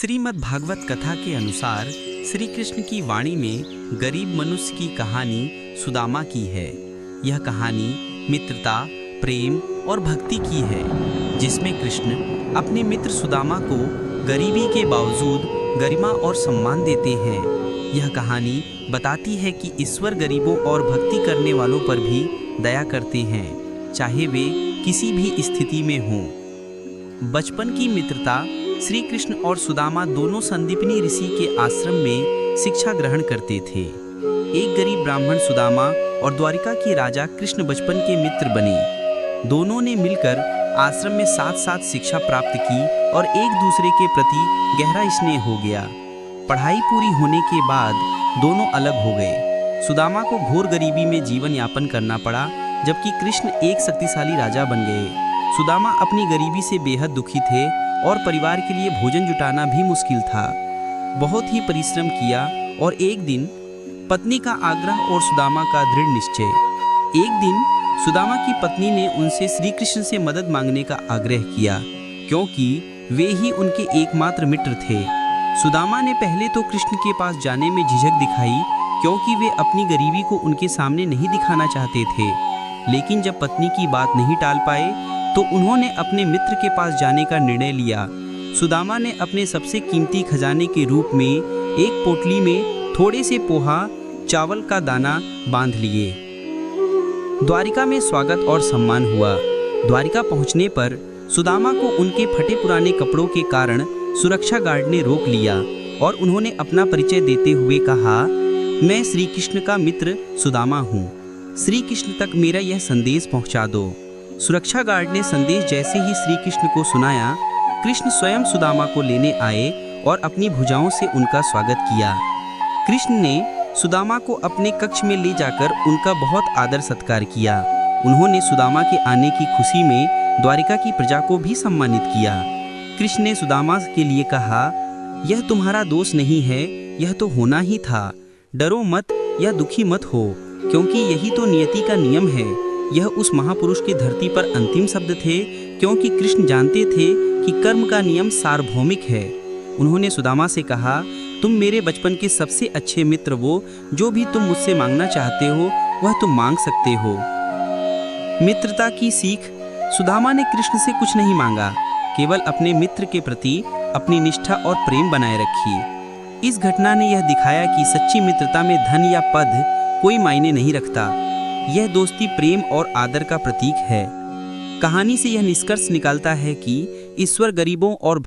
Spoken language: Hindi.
श्रीमद् भागवत कथा के अनुसार श्री कृष्ण की वाणी में गरीब मनुष्य की कहानी सुदामा की है। यह कहानी मित्रता, प्रेम और भक्ति की है, जिसमें कृष्ण अपने मित्र सुदामा को गरीबी के बावजूद गरिमा और सम्मान देते हैं। यह कहानी बताती है कि ईश्वर गरीबों और भक्ति करने वालों पर भी दया करते हैं, चाहे वे किसी भी स्थिति में हों। बचपन की मित्रता। श्री कृष्ण और सुदामा दोनों संदीपनी ऋषि के आश्रम में शिक्षा ग्रहण करते थे। एक गरीब ब्राह्मण सुदामा और द्वारिका के राजा कृष्ण बचपन के मित्र बने। दोनों ने मिलकर आश्रम में साथ साथ शिक्षा प्राप्त की और एक दूसरे के प्रति गहरा स्नेह हो गया। पढ़ाई पूरी होने के बाद दोनों अलग हो गए। सुदामा को घोर गरीबी में जीवन यापन करना पड़ा, जबकि कृष्ण एक शक्तिशाली राजा बन गए। सुदामा अपनी गरीबी से बेहद दुखी थे और परिवार के लिए भोजन जुटाना भी मुश्किल था। बहुत ही परिश्रम किया और एक दिन पत्नी का आग्रह और सुदामा का दृढ़ निश्चय। एक दिन सुदामा की पत्नी ने उनसे श्री कृष्ण से मदद मांगने का आग्रह किया, क्योंकि वे ही उनके एकमात्र मित्र थे। सुदामा ने पहले तो कृष्ण के पास जाने में झिझक दिखाई, क्योंकि वे अपनी गरीबी को उनके सामने नहीं दिखाना चाहते थे। लेकिन जब पत्नी की बात नहीं टाल पाए तो उन्होंने अपने मित्र के पास जाने का निर्णय लिया। सुदामा ने अपने सबसे कीमती खजाने के रूप में एक पोटली में थोड़े से पोहा, चावल का दाना बांध लिए। द्वारिका में स्वागत और सम्मान हुआ। द्वारिका पहुंचने पर सुदामा को उनके फटे पुराने कपड़ों के कारण सुरक्षा गार्ड ने रोक लिया और उन्होंने अपना परिचय देते हुए कहा, मैं श्री कृष्ण का मित्र सुदामा हूँ। श्री कृष्ण तक मेरा यह संदेश पहुँचा दो। सुरक्षा गार्ड ने संदेश जैसे ही श्री कृष्ण को सुनाया, कृष्ण स्वयं सुदामा को लेने आए और अपनी भुजाओं से उनका स्वागत किया। कृष्ण ने सुदामा को अपने कक्ष में ले जाकर उनका बहुत आदर सत्कार किया। उन्होंने सुदामा के आने की खुशी में द्वारिका की प्रजा को भी सम्मानित किया। कृष्ण ने सुदामा के लिए कहा, यह तुम्हारा दोष नहीं है, यह तो होना ही था। डरो मत या दुखी मत हो, क्योंकि यही तो नियति का नियम है। यह उस महापुरुष के धरती पर अंतिम शब्द थे, क्योंकि कृष्ण जानते थे कि कर्म का नियम सार्वभौमिक है। उन्होंने सुदामा से कहा, तुम मेरे बचपन के सबसे अच्छे मित्र हो, जो भी तुम मुझसे मांगना चाहते हो वह तुम मांग सकते हो। मित्रता की सीख। सुदामा ने कृष्ण से कुछ नहीं मांगा, केवल अपने मित्र के प्रति अपनी निष्ठा और प्रेम बनाए रखी। इस घटना ने यह दिखाया कि सच्ची मित्रता में धन या पद कोई मायने नहीं रखता। यह दोस्ती प्रेम और आदर का प्रतीक है। कहानी से यह निष्कर्ष निकालता है कि ईश्वर गरीबों और